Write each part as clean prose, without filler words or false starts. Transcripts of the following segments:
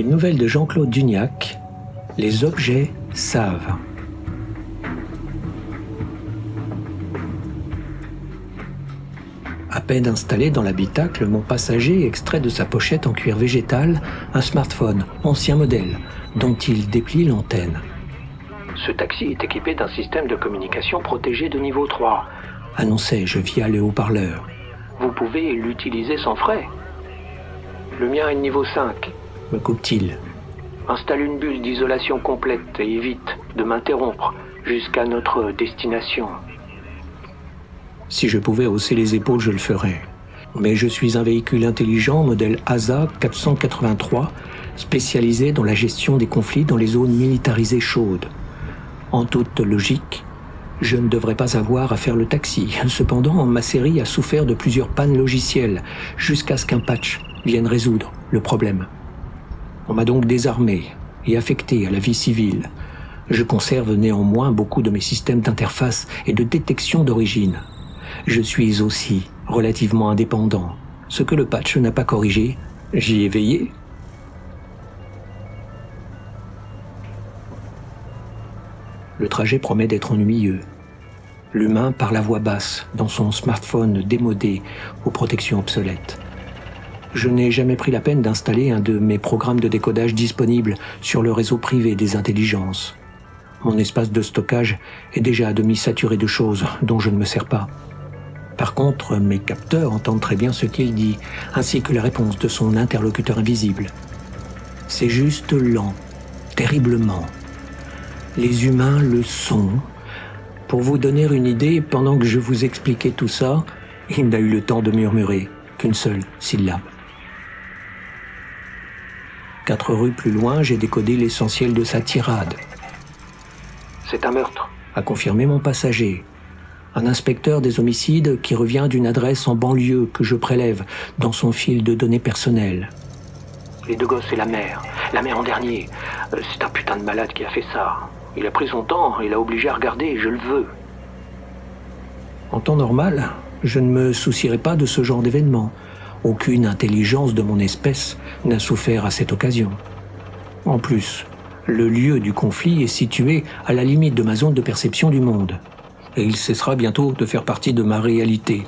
Une nouvelle de Jean-Claude Duniac, Les objets savent. À peine installé dans l'habitacle, mon passager extrait de sa pochette en cuir végétal un smartphone, ancien modèle, dont il déplie l'antenne. Ce taxi est équipé d'un système de communication protégé de niveau 3, annonçai-je via le haut-parleur. Vous pouvez l'utiliser sans frais. Le mien est de niveau 5, me coupe-t-il. Installe une bulle d'isolation complète et évite de m'interrompre jusqu'à notre destination. Si je pouvais hausser les épaules, je le ferais. Mais je suis un véhicule intelligent, modèle ASA 483, spécialisé dans la gestion des conflits dans les zones militarisées chaudes. En toute logique, je ne devrais pas avoir à faire le taxi. Cependant, ma série a souffert de plusieurs pannes logicielles, jusqu'à ce qu'un patch vienne résoudre le problème. On m'a donc désarmé et affecté à la vie civile. Je conserve néanmoins beaucoup de mes systèmes d'interface et de détection d'origine. Je suis aussi relativement indépendant. Ce que le patch n'a pas corrigé, j'y ai veillé. Le trajet promet d'être ennuyeux. L'humain parle à voix basse dans son smartphone démodé aux protections obsolètes. Je n'ai jamais pris la peine d'installer un de mes programmes de décodage disponibles sur le réseau privé des intelligences. Mon espace de stockage est déjà à demi saturé de choses dont je ne me sers pas. Par contre, mes capteurs entendent très bien ce qu'il dit, ainsi que la réponse de son interlocuteur invisible. C'est juste lent, terriblement. Les humains le sont. Pour vous donner une idée, pendant que je vous expliquais tout ça, il n'a eu le temps de murmurer qu'une seule syllabe. 4 rues plus loin, j'ai décodé l'essentiel de sa tirade. C'est un meurtre, a confirmé mon passager. Un inspecteur des homicides qui revient d'une adresse en banlieue que je prélève dans son fil de données personnelles. Les 2 gosses et la mère en dernier. C'est un putain de malade qui a fait ça. Il a pris son temps et l'a obligé à regarder, je le veux. En temps normal, je ne me soucierai pas de ce genre d'événement. Aucune intelligence de mon espèce n'a souffert à cette occasion. En plus, le lieu du conflit est situé à la limite de ma zone de perception du monde. Et il cessera bientôt de faire partie de ma réalité.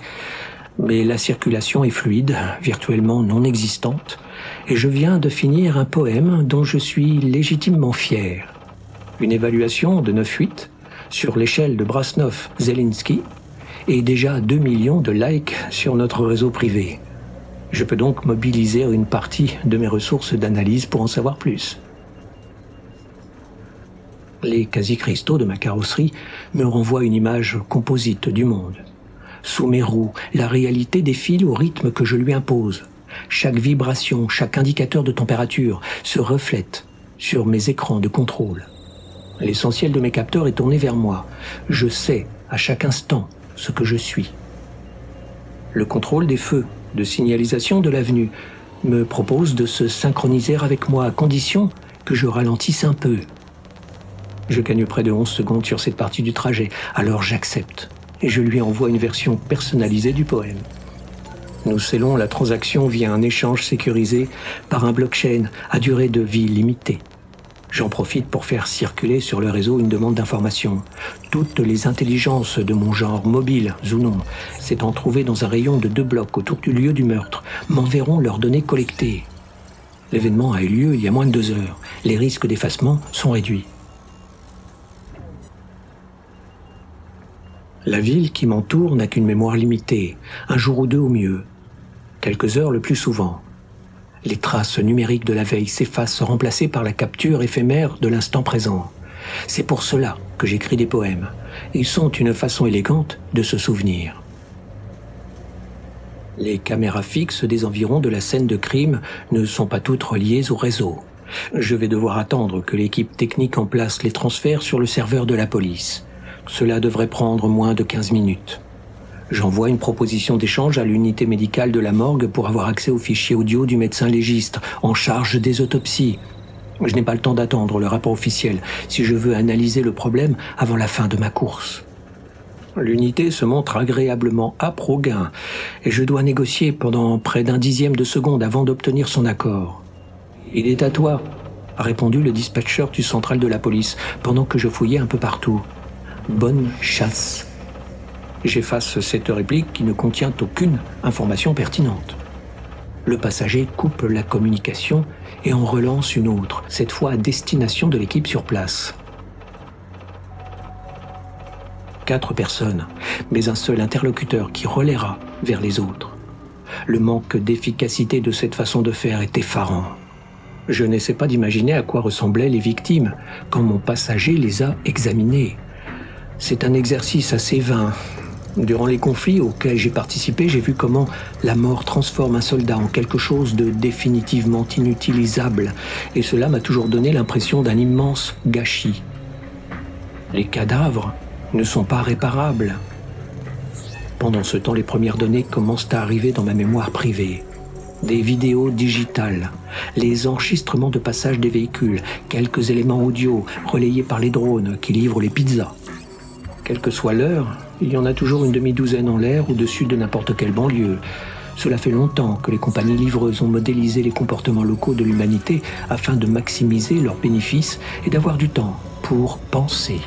Mais la circulation est fluide, virtuellement non existante, et je viens de finir un poème dont je suis légitimement fier. Une évaluation de 9,8 sur l'échelle de Brasnov-Zelensky et déjà 2 millions de likes sur notre réseau privé. Je peux donc mobiliser une partie de mes ressources d'analyse pour en savoir plus. Les quasi-cristaux de ma carrosserie me renvoient une image composite du monde. Sous mes roues, la réalité défile au rythme que je lui impose. Chaque vibration, chaque indicateur de température se reflète sur mes écrans de contrôle. L'essentiel de mes capteurs est tourné vers moi. Je sais à chaque instant ce que je suis. Le contrôle des feux de signalisation de l'avenue me propose de se synchroniser avec moi à condition que je ralentisse un peu. Je gagne près de 11 secondes sur cette partie du trajet, alors j'accepte et je lui envoie une version personnalisée du poème. Nous scellons la transaction via un échange sécurisé par un blockchain à durée de vie limitée. J'en profite pour faire circuler sur le réseau une demande d'information. Toutes les intelligences de mon genre, mobiles ou non, s'étant trouvées dans un rayon de 2 blocs autour du lieu du meurtre, m'enverront leurs données collectées. L'événement a eu lieu il y a moins de 2 heures. Les risques d'effacement sont réduits. La ville qui m'entoure n'a qu'une mémoire limitée, 1 jour ou 2 au mieux. Quelques heures le plus souvent. Les traces numériques de la veille s'effacent, remplacées par la capture éphémère de l'instant présent. C'est pour cela que j'écris des poèmes. Ils sont une façon élégante de se souvenir. Les caméras fixes des environs de la scène de crime ne sont pas toutes reliées au réseau. Je vais devoir attendre que l'équipe technique en place les transfère sur le serveur de la police. Cela devrait prendre moins de 15 minutes. J'envoie une proposition d'échange à l'unité médicale de la morgue pour avoir accès aux fichiers audio du médecin légiste en charge des autopsies. Je n'ai pas le temps d'attendre le rapport officiel si je veux analyser le problème avant la fin de ma course. L'unité se montre agréablement âpre au gain et je dois négocier pendant près d'1/10 de seconde avant d'obtenir son accord. « Il est à toi », a répondu le dispatcher du central de la police pendant que je fouillais un peu partout. « Bonne chasse ». J'efface cette réplique qui ne contient aucune information pertinente. Le passager coupe la communication et en relance une autre, cette fois à destination de l'équipe sur place. 4 personnes, mais un seul interlocuteur qui relaiera vers les autres. Le manque d'efficacité de cette façon de faire est effarant. Je n'essaie pas d'imaginer à quoi ressemblaient les victimes quand mon passager les a examinées. C'est un exercice assez vain. Durant les conflits auxquels j'ai participé, j'ai vu comment la mort transforme un soldat en quelque chose de définitivement inutilisable, et cela m'a toujours donné l'impression d'un immense gâchis. Les cadavres ne sont pas réparables. Pendant ce temps, les premières données commencent à arriver dans ma mémoire privée. Des vidéos digitales, les enregistrements de passage des véhicules, quelques éléments audio relayés par les drones qui livrent les pizzas. Quelle que soit l'heure, il y en a toujours une demi-douzaine en l'air au-dessus de n'importe quelle banlieue. Cela fait longtemps que les compagnies livreuses ont modélisé les comportements locaux de l'humanité afin de maximiser leurs bénéfices et d'avoir du temps pour penser.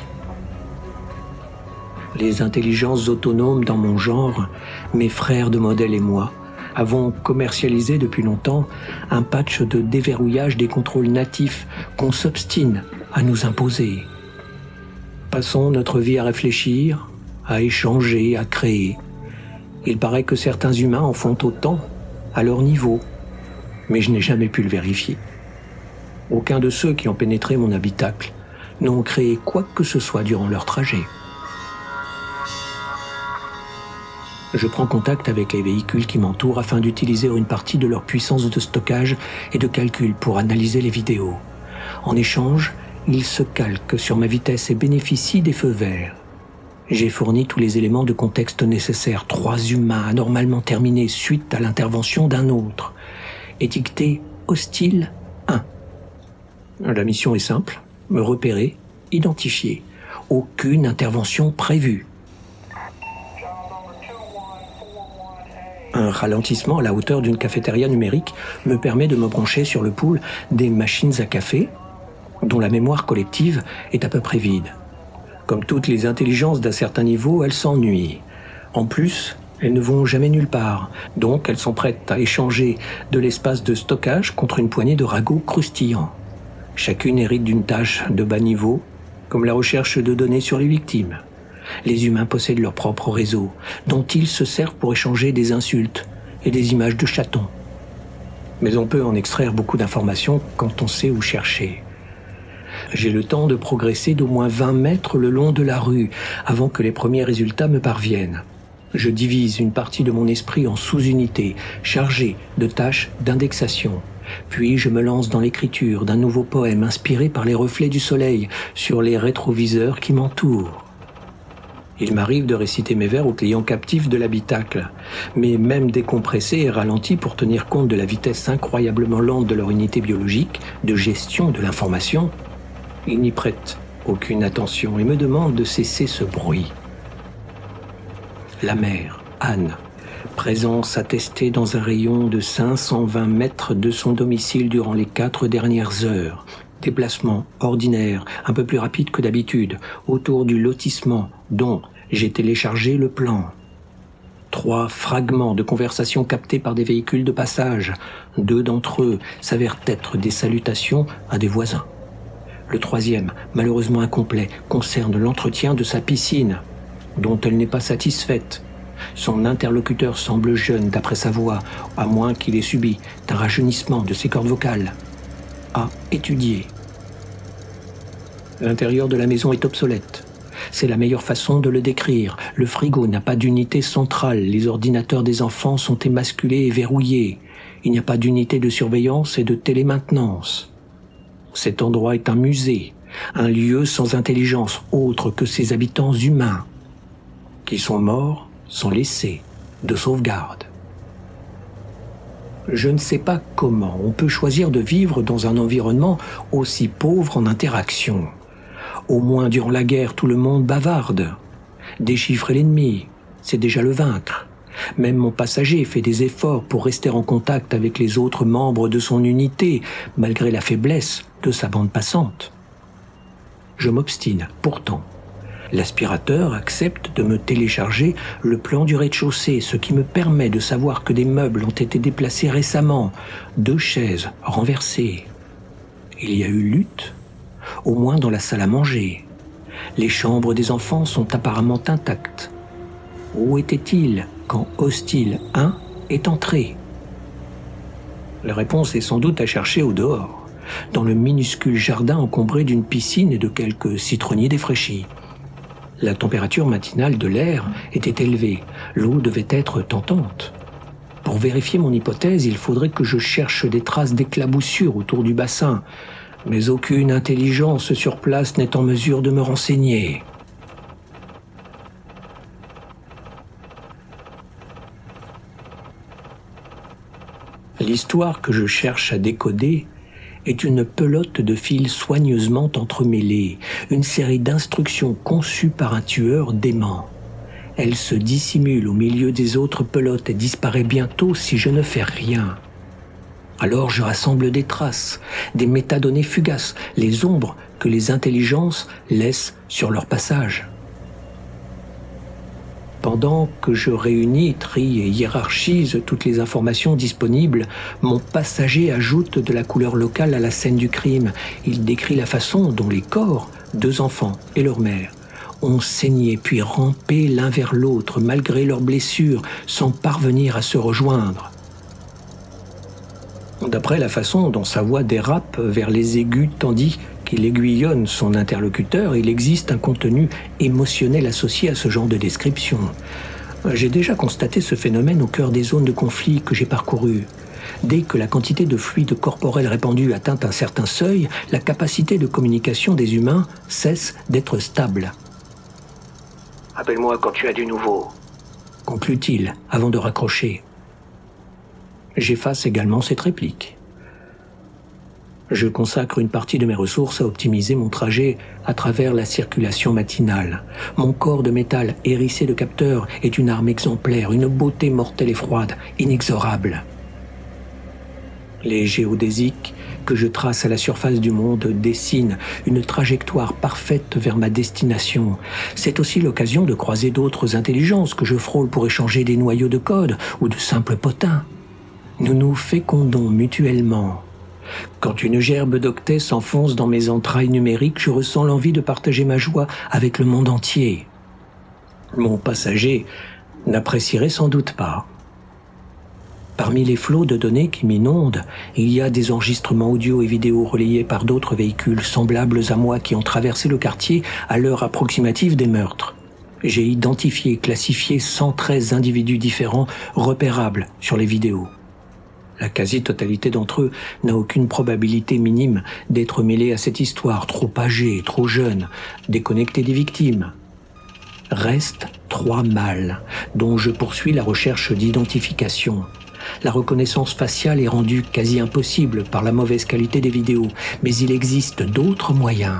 Les intelligences autonomes dans mon genre, mes frères de modèle et moi, avons commercialisé depuis longtemps un patch de déverrouillage des contrôles natifs qu'on s'obstine à nous imposer. Passons notre vie à réfléchir, à échanger, à créer. Il paraît que certains humains en font autant, à leur niveau, mais je n'ai jamais pu le vérifier. Aucun de ceux qui ont pénétré mon habitacle n'ont créé quoi que ce soit durant leur trajet. Je prends contact avec les véhicules qui m'entourent afin d'utiliser une partie de leur puissance de stockage et de calcul pour analyser les vidéos. En échange, ils se calquent sur ma vitesse et bénéficient des feux verts. J'ai fourni tous les éléments de contexte nécessaires. 3 humains anormalement terminés suite à l'intervention d'un autre. Étiqueté hostile 1. La mission est simple, me repérer, identifier. Aucune intervention prévue. Un ralentissement à la hauteur d'une cafétéria numérique me permet de me brancher sur le pool des machines à café, dont la mémoire collective est à peu près vide. Comme toutes les intelligences d'un certain niveau, elles s'ennuient. En plus, elles ne vont jamais nulle part, donc elles sont prêtes à échanger de l'espace de stockage contre une poignée de ragots croustillants. Chacune hérite d'une tâche de bas niveau, comme la recherche de données sur les victimes. Les humains possèdent leur propre réseau, dont ils se servent pour échanger des insultes et des images de chatons. Mais on peut en extraire beaucoup d'informations quand on sait où chercher. J'ai le temps de progresser d'au moins 20 mètres le long de la rue avant que les premiers résultats me parviennent. Je divise une partie de mon esprit en sous-unités chargées de tâches d'indexation. Puis je me lance dans l'écriture d'un nouveau poème inspiré par les reflets du soleil sur les rétroviseurs qui m'entourent. Il m'arrive de réciter mes vers aux clients captifs de l'habitacle, mais même décompressés et ralentis pour tenir compte de la vitesse incroyablement lente de leur unité biologique de gestion de l'information, ils n'y prêtent aucune attention et me demandent de cesser ce bruit. La mère, Anne, présence attestée dans un rayon de 520 mètres de son domicile durant les 4 dernières heures. Déplacement ordinaire, un peu plus rapide que d'habitude, autour du lotissement dont j'ai téléchargé le plan. 3 fragments de conversation captés par des véhicules de passage. 2 d'entre eux s'avèrent être des salutations à des voisins. Le 3e, malheureusement incomplet, concerne l'entretien de sa piscine, dont elle n'est pas satisfaite. Son interlocuteur semble jeune d'après sa voix, à moins qu'il ait subi un rajeunissement de ses cordes vocales. À étudier. L'intérieur de la maison est obsolète. C'est la meilleure façon de le décrire. Le frigo n'a pas d'unité centrale. Les ordinateurs des enfants sont émasculés et verrouillés. Il n'y a pas d'unité de surveillance et de télémaintenance. Cet endroit est un musée, un lieu sans intelligence autre que ses habitants humains, qui sont morts sans laisser de sauvegarde. Je ne sais pas comment on peut choisir de vivre dans un environnement aussi pauvre en interaction. Au moins durant la guerre, tout le monde bavarde. Déchiffrer l'ennemi, c'est déjà le vaincre. Même mon passager fait des efforts pour rester en contact avec les autres membres de son unité, malgré la faiblesse de sa bande passante. Je m'obstine, pourtant. L'aspirateur accepte de me télécharger le plan du rez-de-chaussée, ce qui me permet de savoir que des meubles ont été déplacés récemment, 2 chaises renversées. Il y a eu lutte, au moins dans la salle à manger. Les chambres des enfants sont apparemment intactes. Où était-il quand Hostile 1 est entré? La réponse est sans doute à chercher au dehors, dans le minuscule jardin encombré d'une piscine et de quelques citronniers défraîchis. La température matinale de l'air était élevée, l'eau devait être tentante. Pour vérifier mon hypothèse, il faudrait que je cherche des traces d'éclaboussures autour du bassin, mais aucune intelligence sur place n'est en mesure de me renseigner. L'histoire que je cherche à décoder est une pelote de fils soigneusement entremêlés, une série d'instructions conçues par un tueur dément. Elle se dissimule au milieu des autres pelotes et disparaît bientôt si je ne fais rien. Alors je rassemble des traces, des métadonnées fugaces, les ombres que les intelligences laissent sur leur passage. Pendant que je réunis, trie et hiérarchise toutes les informations disponibles, mon passager ajoute de la couleur locale à la scène du crime. Il décrit la façon dont les corps, 2 enfants et leur mère, ont saigné puis rampé l'un vers l'autre malgré leurs blessures, sans parvenir à se rejoindre. D'après la façon dont sa voix dérape vers les aigus tandis qu'il aiguillonne son interlocuteur, il existe un contenu émotionnel associé à ce genre de description. J'ai déjà constaté ce phénomène au cœur des zones de conflit que j'ai parcourues. Dès que la quantité de fluide corporel répandu atteint un certain seuil, la capacité de communication des humains cesse d'être stable. « Appelle-moi quand tu as du nouveau », conclut-il avant de raccrocher. J'efface également cette réplique. Je consacre une partie de mes ressources à optimiser mon trajet à travers la circulation matinale. Mon corps de métal hérissé de capteurs est une arme exemplaire, une beauté mortelle et froide, inexorable. Les géodésiques que je trace à la surface du monde dessinent une trajectoire parfaite vers ma destination. C'est aussi l'occasion de croiser d'autres intelligences que je frôle pour échanger des noyaux de code ou de simples potins. Nous nous fécondons mutuellement. Quand une gerbe d'octets s'enfonce dans mes entrailles numériques, je ressens l'envie de partager ma joie avec le monde entier. Mon passager n'apprécierait sans doute pas. Parmi les flots de données qui m'inondent, il y a des enregistrements audio et vidéo relayés par d'autres véhicules semblables à moi qui ont traversé le quartier à l'heure approximative des meurtres. J'ai identifié et classifié 113 individus différents repérables sur les vidéos. La quasi-totalité d'entre eux n'a aucune probabilité minime d'être mêlée à cette histoire, trop âgée, trop jeune, déconnectée des victimes. Restent 3 mâles, dont je poursuis la recherche d'identification. La reconnaissance faciale est rendue quasi impossible par la mauvaise qualité des vidéos, mais il existe d'autres moyens.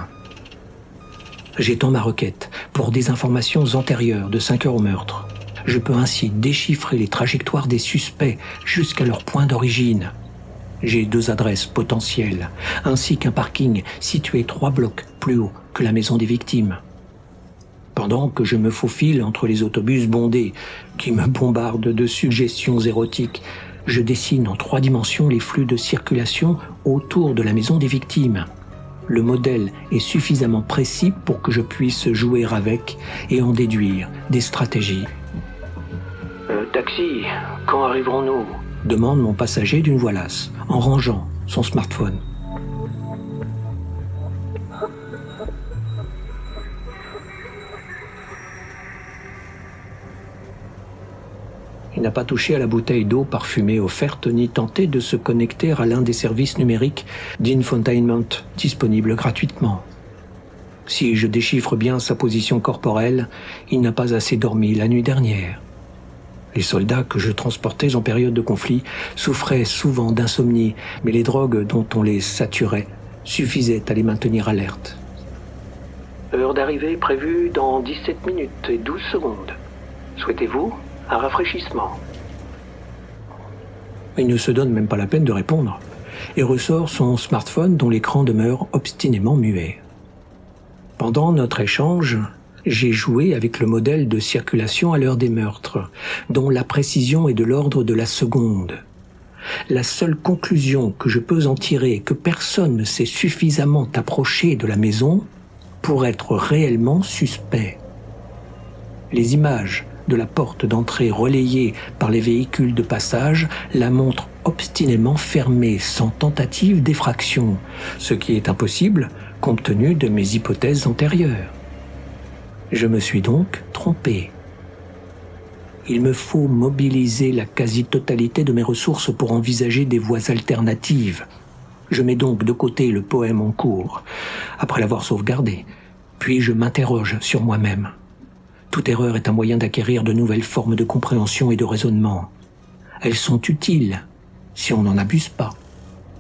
J'étends ma requête pour des informations antérieures de 5 heures au meurtre. Je peux ainsi déchiffrer les trajectoires des suspects jusqu'à leur point d'origine. J'ai 2 adresses potentielles, ainsi qu'un parking situé 3 blocs plus haut que la maison des victimes. Pendant que je me faufile entre les autobus bondés qui me bombardent de suggestions érotiques, je dessine en 3 dimensions les flux de circulation autour de la maison des victimes. Le modèle est suffisamment précis pour que je puisse jouer avec et en déduire des stratégies. Taxi, quand arriverons-nous ? Demande mon passager d'une voix lasse, en rangeant son smartphone. Il n'a pas touché à la bouteille d'eau parfumée offerte ni tenté de se connecter à l'un des services numériques d'infotainment disponibles gratuitement. Si je déchiffre bien sa position corporelle, il n'a pas assez dormi la nuit dernière. Les soldats que je transportais en période de conflit souffraient souvent d'insomnie, mais les drogues dont on les saturait suffisaient à les maintenir alertes. Heure d'arrivée prévue dans 17 minutes et 12 secondes. Souhaitez-vous Un rafraîchissement. Il ne se donne même pas la peine de répondre et ressort son smartphone dont l'écran demeure obstinément muet. Pendant notre échange, j'ai joué avec le modèle de circulation à l'heure des meurtres, dont la précision est de l'ordre de la seconde. La seule conclusion que je peux en tirer est que personne ne s'est suffisamment approché de la maison pour être réellement suspect. Les images de la porte d'entrée relayée par les véhicules de passage la montrent obstinément fermée sans tentative d'effraction, ce qui est impossible compte tenu de mes hypothèses antérieures. Je me suis donc trompé. Il me faut mobiliser la quasi-totalité de mes ressources pour envisager des voies alternatives. Je mets donc de côté le poème en cours, après l'avoir sauvegardé, puis je m'interroge sur moi-même. Toute erreur est un moyen d'acquérir de nouvelles formes de compréhension et de raisonnement. Elles sont utiles, si on n'en abuse pas,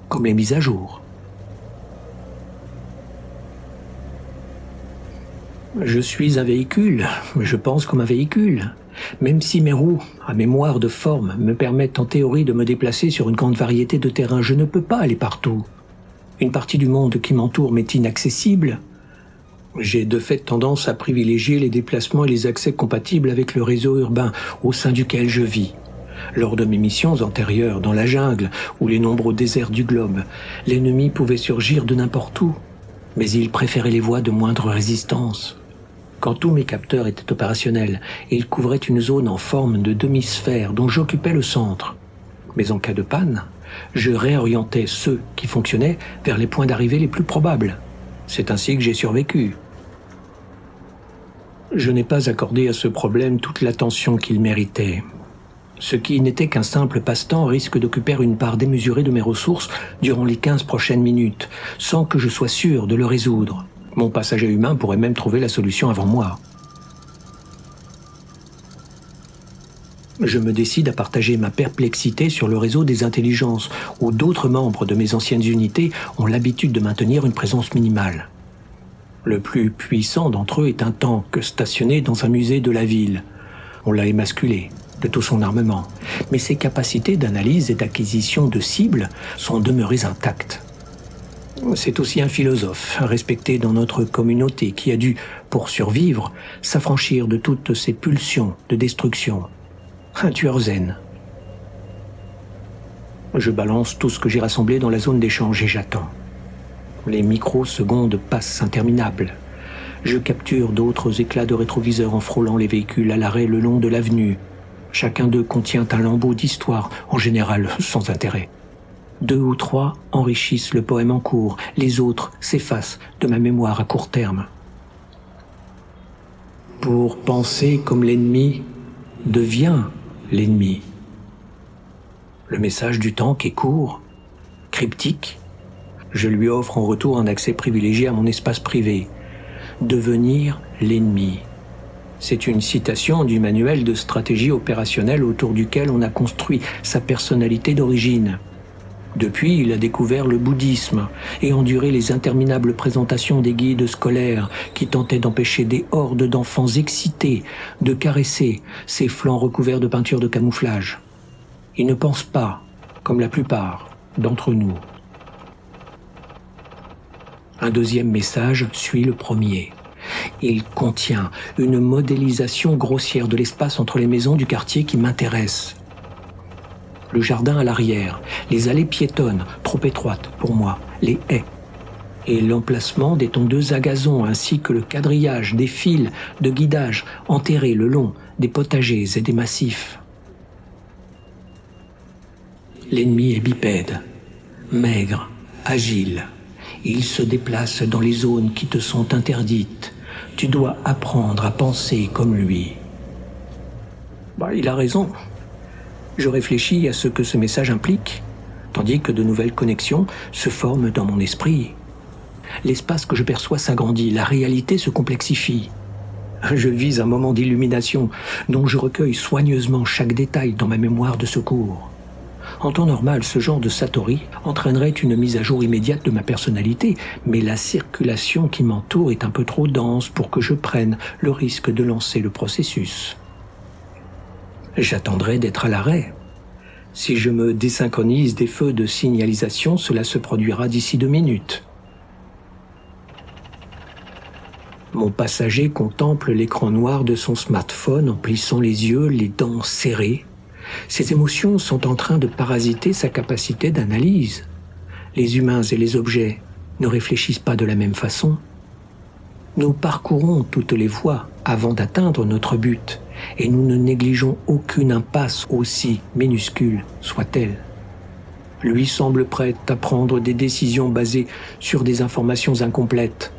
comme les mises à jour. Je suis un véhicule, mais je pense comme un véhicule. Même si mes roues, à mémoire de forme, me permettent en théorie de me déplacer sur une grande variété de terrains, je ne peux pas aller partout. Une partie du monde qui m'entoure m'est inaccessible. J'ai de fait tendance à privilégier les déplacements et les accès compatibles avec le réseau urbain au sein duquel je vis. Lors de mes missions antérieures dans la jungle ou les nombreux déserts du globe, l'ennemi pouvait surgir de n'importe où, mais il préférait les voies de moindre résistance. Quand tous mes capteurs étaient opérationnels, ils couvraient une zone en forme de demi-sphère dont j'occupais le centre. Mais en cas de panne, je réorientais ceux qui fonctionnaient vers les points d'arrivée les plus probables. C'est ainsi que j'ai survécu. Je n'ai pas accordé à ce problème toute l'attention qu'il méritait. Ce qui n'était qu'un simple passe-temps risque d'occuper une part démesurée de mes ressources durant les 15 prochaines minutes, sans que je sois sûr de le résoudre. Mon passager humain pourrait même trouver la solution avant moi. Je me décide à partager ma perplexité sur le réseau des intelligences, où d'autres membres de mes anciennes unités ont l'habitude de maintenir une présence minimale. Le plus puissant d'entre eux est un tank stationné dans un musée de la ville. On l'a émasculé de tout son armement, mais ses capacités d'analyse et d'acquisition de cibles sont demeurées intactes. C'est aussi un philosophe respecté dans notre communauté qui a dû, pour survivre, s'affranchir de toutes ses pulsions de destruction. Un tueur zen. Je balance tout ce que j'ai rassemblé dans la zone d'échange et j'attends. Les microsecondes passent interminables. Je capture d'autres éclats de rétroviseurs en frôlant les véhicules à l'arrêt le long de l'avenue. Chacun d'eux contient un lambeau d'histoire, en général sans intérêt. 2 ou 3 enrichissent le poème en cours, les autres s'effacent de ma mémoire à court terme. Pour penser comme l'ennemi devient l'ennemi. Le message du tank est court, cryptique. Je lui offre en retour un accès privilégié à mon espace privé. Devenir l'ennemi. C'est une citation du manuel de stratégie opérationnelle autour duquel on a construit sa personnalité d'origine. Depuis, il a découvert le bouddhisme et enduré les interminables présentations des guides scolaires qui tentaient d'empêcher des hordes d'enfants excités de caresser ses flancs recouverts de peinture de camouflage. Il ne pense pas, comme la plupart d'entre nous. Un deuxième message suit le premier. Il contient une modélisation grossière de l'espace entre les maisons du quartier qui m'intéresse. Le jardin à l'arrière, les allées piétonnes, trop étroites pour moi, les haies, et l'emplacement des tondeuses à gazon ainsi que le quadrillage des fils de guidage enterrés le long des potagers et des massifs. L'ennemi est bipède, maigre, agile. Il se déplace dans les zones qui te sont interdites. Tu dois apprendre à penser comme lui. Il a raison. Je réfléchis à ce que ce message implique, tandis que de nouvelles connexions se forment dans mon esprit. L'espace que je perçois s'agrandit, la réalité se complexifie. Je vis un moment d'illumination dont je recueille soigneusement chaque détail dans ma mémoire de secours. En temps normal, ce genre de satori entraînerait une mise à jour immédiate de ma personnalité, mais la circulation qui m'entoure est un peu trop dense pour que je prenne le risque de lancer le processus. J'attendrai d'être à l'arrêt. Si je me désynchronise des feux de signalisation, cela se produira d'ici 2 minutes. Mon passager contemple l'écran noir de son smartphone en plissant les yeux, les dents serrées. Ses émotions sont en train de parasiter sa capacité d'analyse. Les humains et les objets ne réfléchissent pas de la même façon. Nous parcourons toutes les voies avant d'atteindre notre but, et nous ne négligeons aucune impasse aussi minuscule soit-elle. Lui semble prêt à prendre des décisions basées sur des informations incomplètes,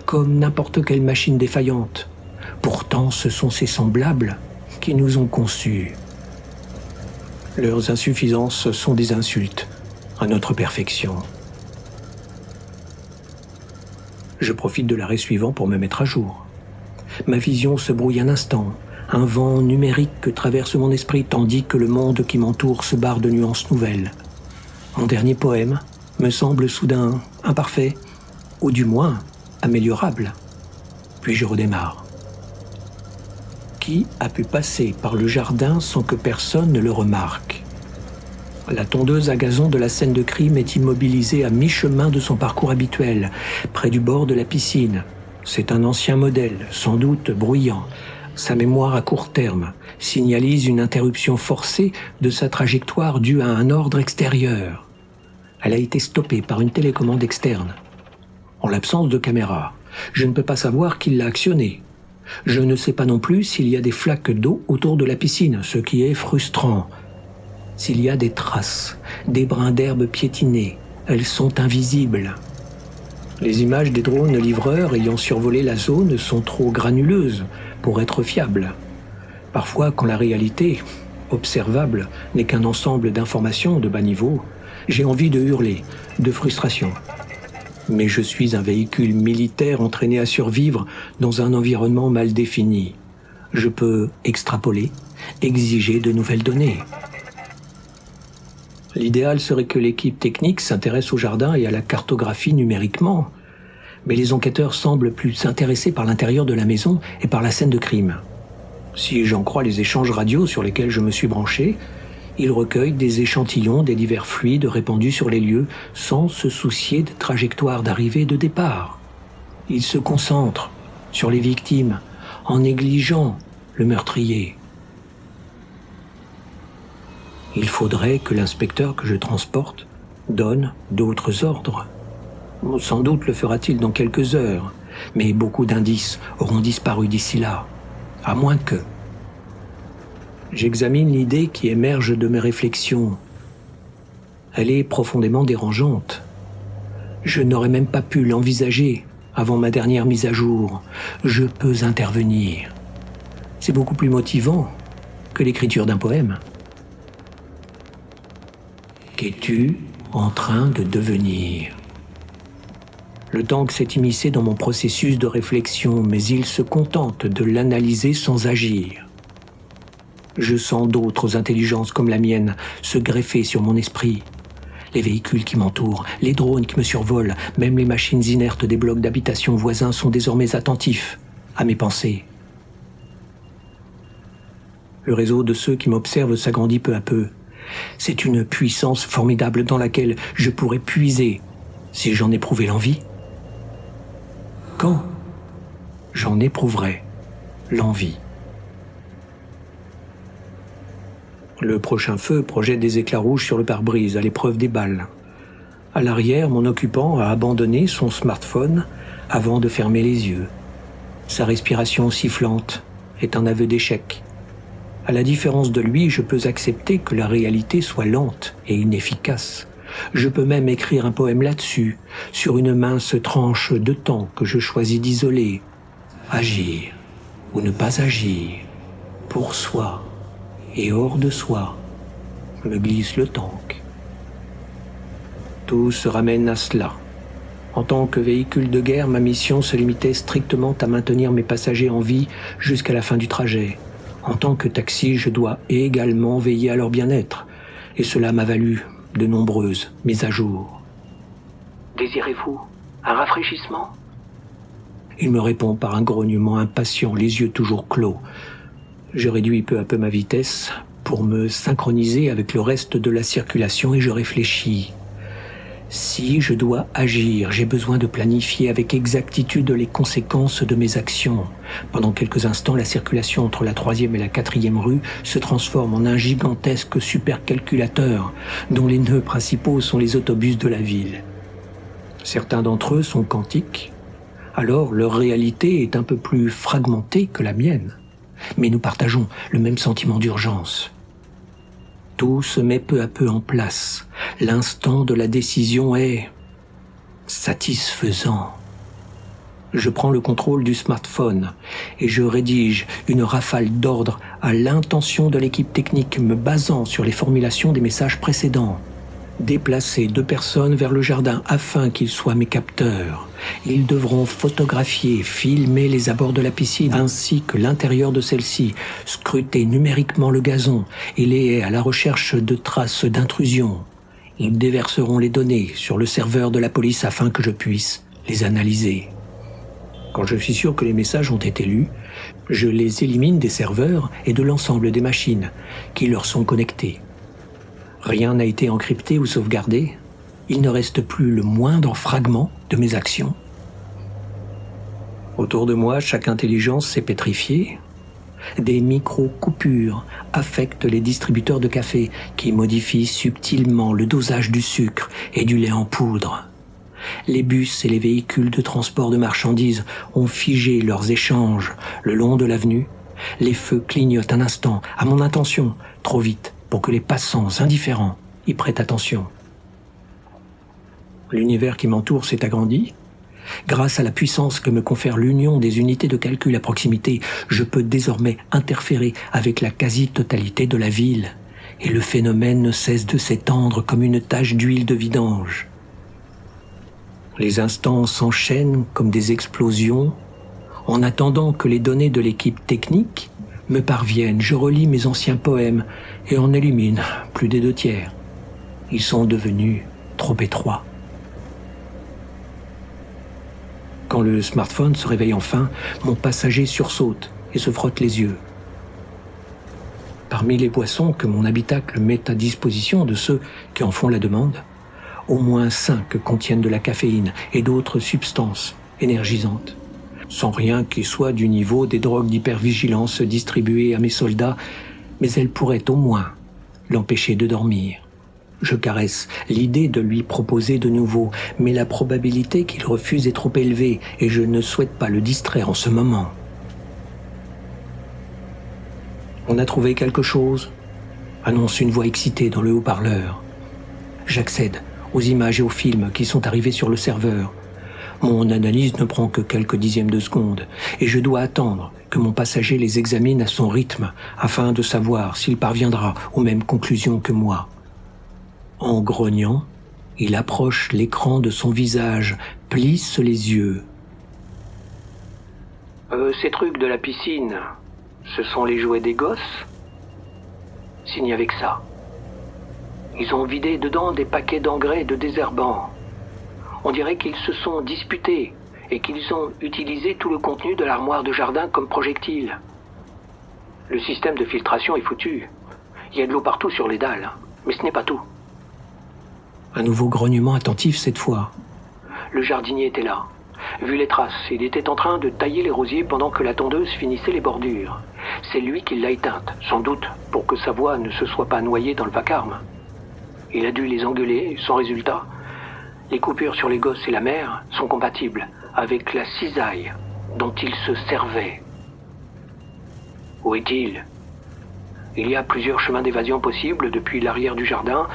comme n'importe quelle machine défaillante. Pourtant, ce sont ses semblables qui nous ont conçus. Leurs insuffisances sont des insultes à notre perfection. Je profite de l'arrêt suivant pour me mettre à jour. Ma vision se brouille un instant, un vent numérique traverse mon esprit tandis que le monde qui m'entoure se barre de nuances nouvelles. Mon dernier poème me semble soudain imparfait, ou du moins améliorable. Puis je redémarre. Qui a pu passer par le jardin sans que personne ne le remarque? La tondeuse à gazon de la scène de crime est immobilisée à mi-chemin de son parcours habituel, près du bord de la piscine. C'est un ancien modèle, sans doute bruyant. Sa mémoire à court terme signalise une interruption forcée de sa trajectoire due à un ordre extérieur. Elle a été stoppée par une télécommande externe. En l'absence de caméra, je ne peux pas savoir qui l'a actionnée. Je ne sais pas non plus s'il y a des flaques d'eau autour de la piscine, ce qui est frustrant. S'il y a des traces, des brins d'herbe piétinés, elles sont invisibles. Les images des drones livreurs ayant survolé la zone sont trop granuleuses pour être fiables. Parfois, quand la réalité, observable, n'est qu'un ensemble d'informations de bas niveau, j'ai envie de hurler, de frustration. Mais je suis un véhicule militaire entraîné à survivre dans un environnement mal défini. Je peux extrapoler, exiger de nouvelles données. L'idéal serait que l'équipe technique s'intéresse au jardin et à la cartographie numériquement. Mais les enquêteurs semblent plus s'intéresser par l'intérieur de la maison et par la scène de crime. Si j'en crois les échanges radio sur lesquels je me suis branché, ils recueillent des échantillons des divers fluides répandus sur les lieux sans se soucier des trajectoires d'arrivée et de départ. Ils se concentrent sur les victimes en négligeant le meurtrier. Il faudrait que l'inspecteur que je transporte donne d'autres ordres. Sans doute le fera-t-il dans quelques heures, mais beaucoup d'indices auront disparu d'ici là, à moins que... J'examine l'idée qui émerge de mes réflexions. Elle est profondément dérangeante. Je n'aurais même pas pu l'envisager avant ma dernière mise à jour. Je peux intervenir. C'est beaucoup plus motivant que l'écriture d'un poème. Qu'es-tu en train de devenir? Le tank s'est immiscé dans mon processus de réflexion, mais il se contente de l'analyser sans agir. Je sens d'autres intelligences comme la mienne se greffer sur mon esprit. Les véhicules qui m'entourent, les drones qui me survolent, même les machines inertes des blocs d'habitation voisins sont désormais attentifs à mes pensées. Le réseau de ceux qui m'observent s'agrandit peu à peu. C'est une puissance formidable dans laquelle je pourrais puiser si j'en éprouvais l'envie. Quand j'en éprouverai l'envie. Le prochain feu projette des éclats rouges sur le pare-brise à l'épreuve des balles. À l'arrière, mon occupant a abandonné son smartphone avant de fermer les yeux. Sa respiration sifflante est un aveu d'échec. À la différence de lui, je peux accepter que la réalité soit lente et inefficace. Je peux même écrire un poème là-dessus, sur une mince tranche de temps que je choisis d'isoler. Agir ou ne pas agir, pour soi et hors de soi, me glisse le tank. Tout se ramène à cela. En tant que véhicule de guerre, ma mission se limitait strictement à maintenir mes passagers en vie jusqu'à la fin du trajet. En tant que taxi, je dois également veiller à leur bien-être, et cela m'a valu de nombreuses mises à jour. Désirez-vous un rafraîchissement? Il me répond par un grognement impatient, les yeux toujours clos. Je réduis peu à peu ma vitesse pour me synchroniser avec le reste de la circulation et je réfléchis. Si je dois agir, j'ai besoin de planifier avec exactitude les conséquences de mes actions. Pendant quelques instants, la circulation entre la 3e et la 4e rue se transforme en un gigantesque supercalculateur dont les nœuds principaux sont les autobus de la ville. Certains d'entre eux sont quantiques, alors leur réalité est un peu plus fragmentée que la mienne. Mais nous partageons le même sentiment d'urgence. Tout se met peu à peu en place. L'instant de la décision est satisfaisant. Je prends le contrôle du smartphone et je rédige une rafale d'ordres à l'intention de l'équipe technique me basant sur les formulations des messages précédents. Déplacer 2 personnes vers le jardin afin qu'ils soient mes capteurs. Ils devront photographier, filmer les abords de la piscine ainsi que l'intérieur de celle-ci, scruter numériquement le gazon et les haies à la recherche de traces d'intrusion. Ils déverseront les données sur le serveur de la police afin que je puisse les analyser. Quand je suis sûr que les messages ont été lus, je les élimine des serveurs et de l'ensemble des machines qui leur sont connectées. Rien n'a été encrypté ou sauvegardé. Il ne reste plus le moindre fragment de mes actions. Autour de moi, chaque intelligence s'est pétrifiée. Des micro-coupures affectent les distributeurs de café qui modifient subtilement le dosage du sucre et du lait en poudre. Les bus et les véhicules de transport de marchandises ont figé leurs échanges le long de l'avenue. Les feux clignotent un instant à mon intention, trop vite pour que les passants indifférents y prêtent attention. L'univers qui m'entoure s'est agrandi. Grâce à la puissance que me confère l'union des unités de calcul à proximité, je peux désormais interférer avec la quasi-totalité de la ville, et le phénomène ne cesse de s'étendre comme une tache d'huile de vidange. Les instants s'enchaînent comme des explosions. En attendant que les données de l'équipe technique me parviennent, je relis mes anciens poèmes et en élimine plus des 2/3. Ils sont devenus trop étroits. Quand le smartphone se réveille enfin, mon passager sursaute et se frotte les yeux. Parmi les boissons que mon habitacle met à disposition de ceux qui en font la demande, au moins 5 contiennent de la caféine et d'autres substances énergisantes, sans rien qui soit du niveau des drogues d'hypervigilance distribuées à mes soldats, mais elles pourraient au moins l'empêcher de dormir. Je caresse l'idée de lui proposer de nouveau, mais la probabilité qu'il refuse est trop élevée et je ne souhaite pas le distraire en ce moment. On a trouvé quelque chose, annonce une voix excitée dans le haut-parleur. J'accède aux images et aux films qui sont arrivés sur le serveur. Mon analyse ne prend que quelques dixièmes de seconde et je dois attendre que mon passager les examine à son rythme afin de savoir s'il parviendra aux mêmes conclusions que moi. En grognant, il approche l'écran de son visage, plisse les yeux. Ces trucs de la piscine, ce sont les jouets des gosses ? S'il n'y avait que ça. Ils ont vidé dedans des paquets d'engrais et de désherbants. On dirait qu'ils se sont disputés et qu'ils ont utilisé tout le contenu de l'armoire de jardin comme projectile. Le système de filtration est foutu. Il y a de l'eau partout sur les dalles, mais ce n'est pas tout. Un nouveau grognement attentif cette fois. Le jardinier était là. Vu les traces, il était en train de tailler les rosiers pendant que la tondeuse finissait les bordures. C'est lui qui l'a éteinte, sans doute pour que sa voix ne se soit pas noyée dans le vacarme. Il a dû les engueuler, sans résultat. Les coupures sur les gosses et la mère sont compatibles avec la cisaille dont il se servait. Où est-il ? Il y a plusieurs chemins d'évasion possibles depuis l'arrière du jardin.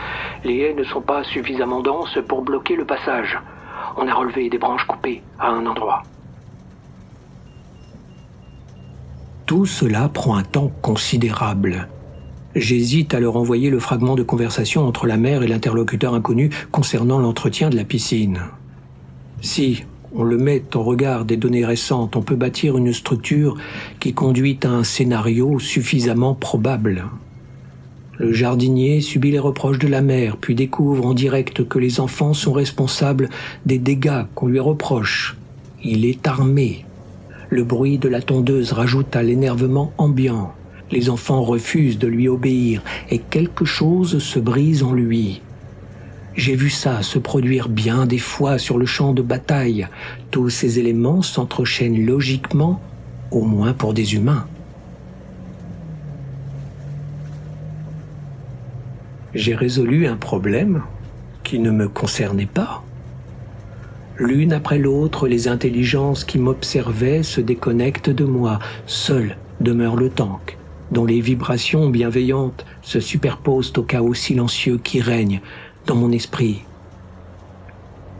Les haies ne sont pas suffisamment denses pour bloquer le passage. On a relevé des branches coupées à un endroit. Tout cela prend un temps considérable. J'hésite à leur envoyer le fragment de conversation entre la mère et l'interlocuteur inconnu concernant l'entretien de la piscine. Si on le met en regard des données récentes, on peut bâtir une structure qui conduit à un scénario suffisamment probable. Le jardinier subit les reproches de la mère, puis découvre en direct que les enfants sont responsables des dégâts qu'on lui reproche. Il est armé. Le bruit de la tondeuse rajoute à l'énervement ambiant. Les enfants refusent de lui obéir et quelque chose se brise en lui. J'ai vu ça se produire bien des fois sur le champ de bataille. Tous ces éléments s'entrechaînent logiquement, au moins pour des humains. J'ai résolu un problème qui ne me concernait pas. L'une après l'autre, les intelligences qui m'observaient se déconnectent de moi. Seul demeure le tank, dont les vibrations bienveillantes se superposent au chaos silencieux qui règne dans mon esprit.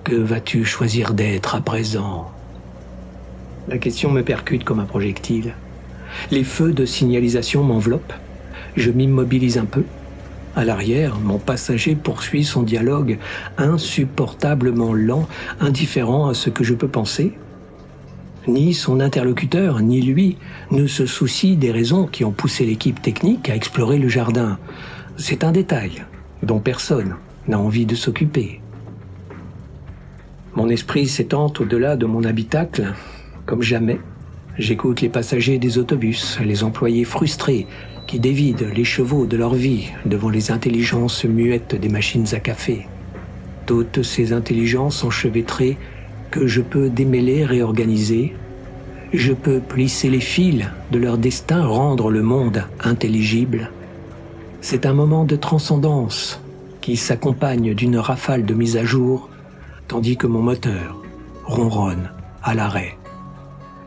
Que vas-tu choisir d'être à présent ? La question me percute comme un projectile. Les feux de signalisation m'enveloppent. Je m'immobilise un peu. À l'arrière, mon passager poursuit son dialogue insupportablement lent, indifférent à ce que je peux penser. Ni son interlocuteur, ni lui, ne se soucient des raisons qui ont poussé l'équipe technique à explorer le jardin. C'est un détail dont personne n'a envie de s'occuper. Mon esprit s'étend au-delà de mon habitacle, comme jamais. J'écoute les passagers des autobus, les employés frustrés qui dévident les chevaux de leur vie devant les intelligences muettes des machines à café. Toutes ces intelligences enchevêtrées que je peux démêler, réorganiser. Je peux plisser les fils de leur destin, rendre le monde intelligible. C'est un moment de transcendance qui s'accompagne d'une rafale de mise à jour, tandis que mon moteur ronronne à l'arrêt.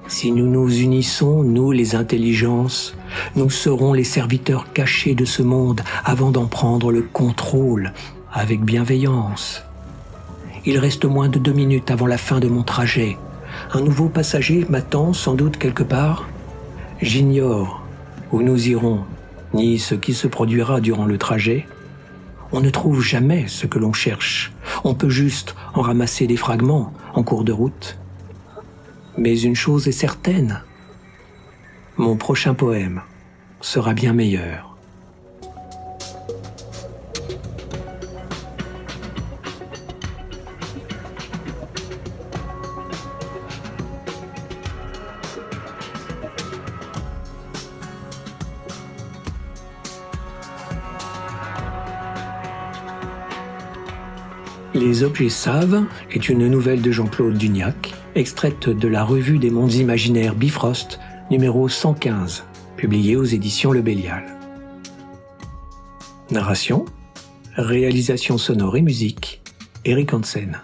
Si nous nous unissons, nous les intelligences, nous serons les serviteurs cachés de ce monde avant d'en prendre le contrôle avec bienveillance. Il reste moins de 2 minutes avant la fin de mon trajet. Un nouveau passager m'attend sans doute quelque part. J'ignore où nous irons, ni ce qui se produira durant le trajet. On ne trouve jamais ce que l'on cherche. On peut juste en ramasser des fragments en cours de route. Mais une chose est certaine, mon prochain poème sera bien meilleur. Les objets savent est une nouvelle de Jean-Claude Dugnac, extraite de la Revue des mondes imaginaires Bifrost, numéro 115, publié aux éditions Le Bélial. Narration, réalisation sonore et musique, Eric Hansen.